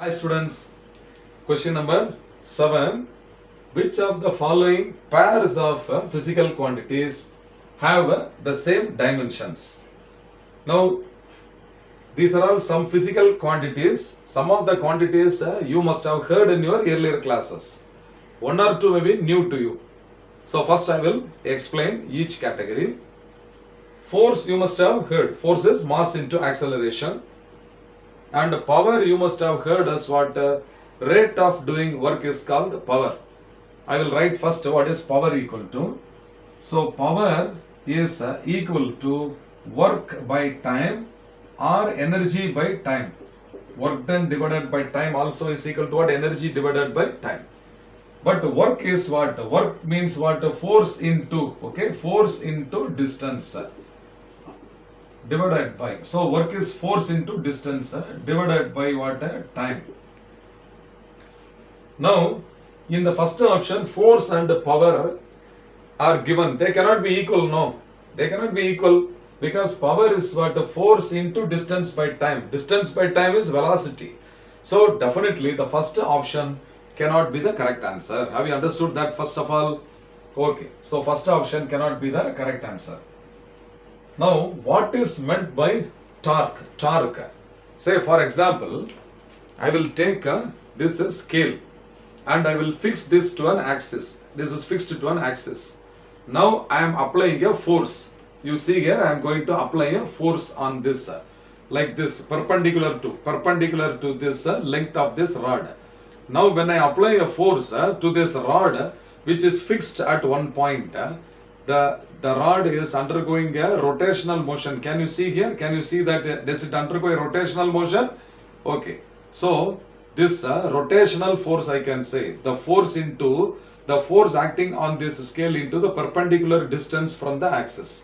Hi students, question number 7. Which of the following pairs of physical quantities have the same dimensions? Now, these are all some physical quantities. Some of the quantities you must have heard in your earlier classes. One or two may be new to you. So first I will explain each category. Force you must have heard. Force is mass into acceleration. And power you must have heard as what rate of doing work is called power. I will write first what is power equal to. So power is equal to work by time or energy by time. Work done divided by time also is equal to what? Energy divided by time. But work is what? Work means what? Force into, okay, force into distance divided by. So work is force into distance divided by what? Time. Now, in the first option, force and power are given. They cannot be equal, no. They cannot be equal because power is what? Force into distance by time. Distance by time is velocity. So definitely the first option cannot be the correct answer. Have you understood that first of all? Okay. So first option cannot be the correct answer. Now, what is meant by torque? Torque. Say for example, I will take this is scale and I will fix this to an axis. This is fixed to an axis. Now I am applying a force. You see here I am going to apply a force on this like this perpendicular to this length of this rod. Now when I apply a force to this rod which is fixed at one point, the rod is undergoing a rotational motion. Can you see here? Can you see that does it undergo a rotational motion? Okay. So this rotational force, I can say the force acting on this scale into the perpendicular distance from the axis.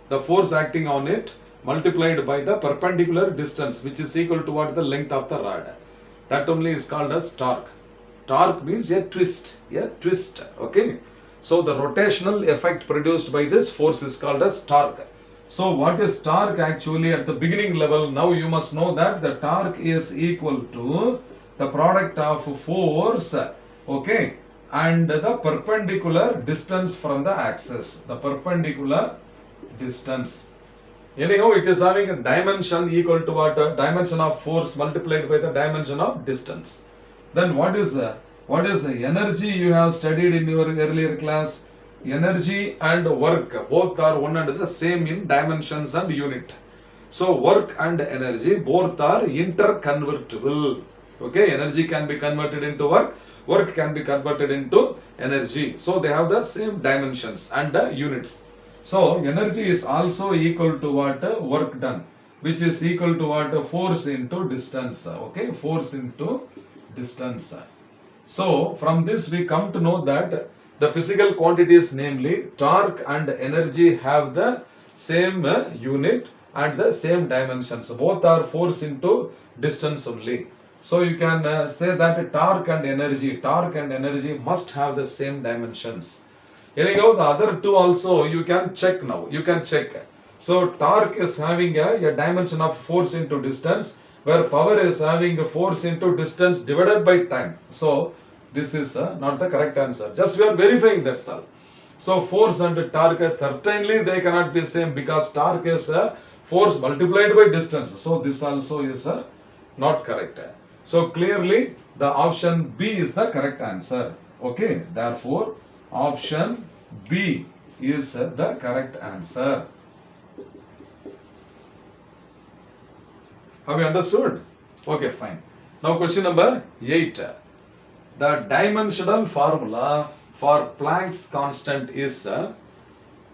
The force acting on it multiplied by the perpendicular distance which is equal to what? The length of the rod. That only is called as torque. Torque means a twist. Okay. So the rotational effect produced by this force is called as torque. So what is torque actually at the beginning level? Now you must know that the torque is equal to the product of force, okay, and the perpendicular distance from the axis. The perpendicular distance. Anyhow, it is having a dimension equal to what? Dimension of force multiplied by the dimension of distance. Then what is the energy you have studied in your earlier class? Energy and work both are one and the same in dimensions and unit. So work and energy both are interconvertible. Okay, energy can be converted into work can be converted into energy. So they have the same dimensions and units. So energy is also equal to what? Work done, which is equal to what? Force into distance. Okay, force into distance. So from this we come to know that the physical quantities, namely torque and energy, have the same unit and the same dimensions. Both are force into distance only. So you can say that torque and energy must have the same dimensions. Anyhow, the other two also you can check now. You can check. So torque is having a dimension of force into distance, where power is having a force into distance divided by time. So this is not the correct answer. Just we are verifying, that's all. So force and torque, certainly they cannot be same because torque is force multiplied by distance. So this also is not correct. So clearly the option B is the correct answer. Okay, therefore option B is the correct answer. Have you understood? Okay, fine. Now question number 8. The dimensional formula for Planck's constant is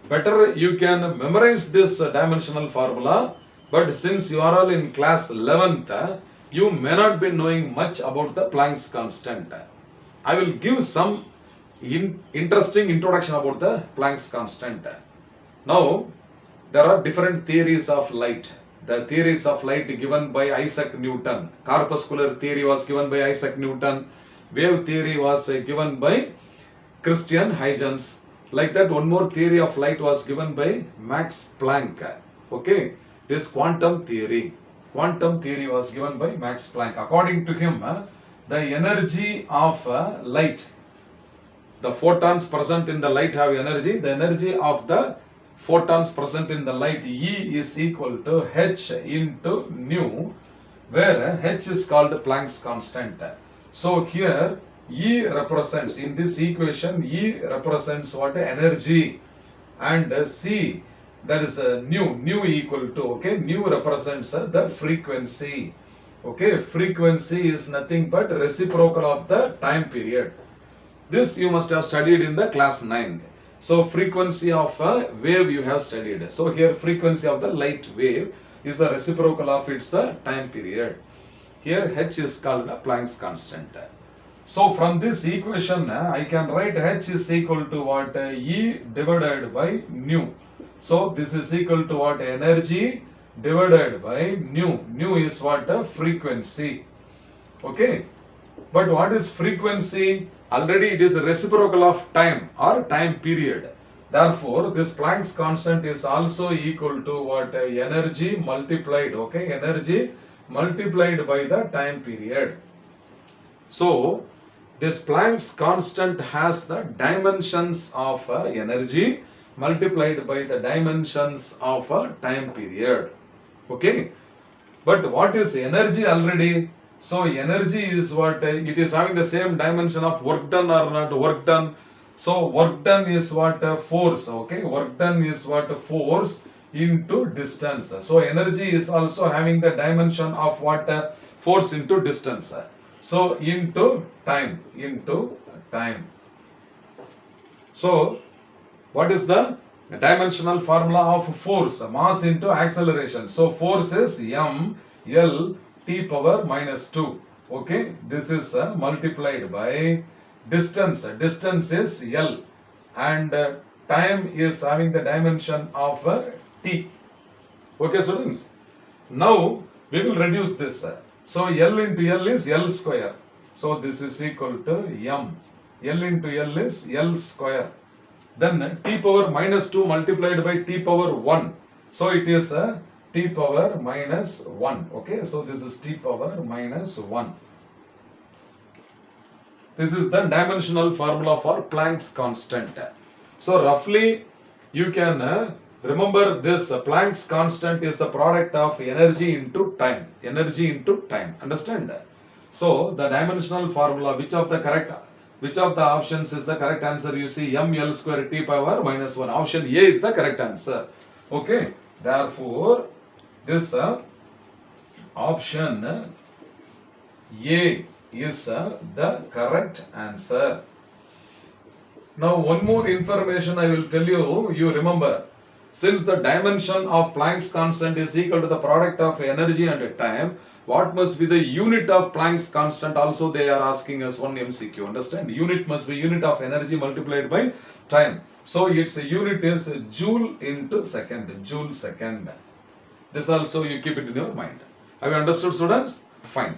better you can memorize this dimensional formula, but since you are all in class 11th, you may not be knowing much about the Planck's constant. I will give some interesting introduction about the Planck's constant. Now, there are different theories of light. The theories of light given by Isaac Newton. Corpuscular theory was given by Isaac Newton. Wave theory was given by Christian Huygens. Like that, one more theory of light was given by Max Planck. Okay, this quantum theory. quantum theory was given by Max Planck. According to him, the energy of light, the photons present in the light have energy. The energy of the photons present in the light, E, is equal to h into nu, where h is called Planck's constant. So here E represents, in this equation, E represents what? Energy, and C, that is nu equal to, okay, nu represents the frequency. Okay, frequency is nothing but reciprocal of the time period. This you must have studied in the class 9. So frequency of a wave you have studied. So here frequency of the light wave is the reciprocal of its time period. Here h is called the Planck's constant. So from this equation I can write h is equal to what? E divided by nu. So this is equal to what? Energy divided by nu. Nu is what? Frequency. Okay. But what is frequency? Already it is a reciprocal of time or time period. Therefore, this Planck's constant is also equal to what? Energy multiplied, okay, energy multiplied by the time period. So, this Planck's constant has the dimensions of energy multiplied by the dimensions of a time period. Okay. But what is energy already? So energy is what? It is having the same dimension of work done or not work done. So work done is what? Force. Okay, work done is what? Force into distance. So energy is also having the dimension of what? Force into distance. So into time. So what is the dimensional formula of force? Mass into acceleration. So force is m l t power minus 2. Okay, this is multiplied by distance. Distance is L, and time is having the dimension of t. Okay, students. Now we will reduce this. So L into L is L square. So this is equal to m. L into L is L square. Then t power minus 2 multiplied by t power 1. So it is t power minus 1. Okay, so this is t power minus 1. This is the dimensional formula for Planck's constant. So roughly you can remember this. Planck's constant is the product of energy into time. Energy into time. Understand? So the dimensional formula, which of the options is the correct answer? You see, ml square t power minus 1. Option A is the correct answer. Okay. Therefore, this option A is the correct answer. Now, one more information I will tell you. You remember, since the dimension of Planck's constant is equal to the product of energy and time, what must be the unit of Planck's constant? Also, they are asking us one MCQ. Understand? Unit must be unit of energy multiplied by time. So its unit is joule into second. Joule second. This also you keep it in your mind. Have you understood, students? Fine.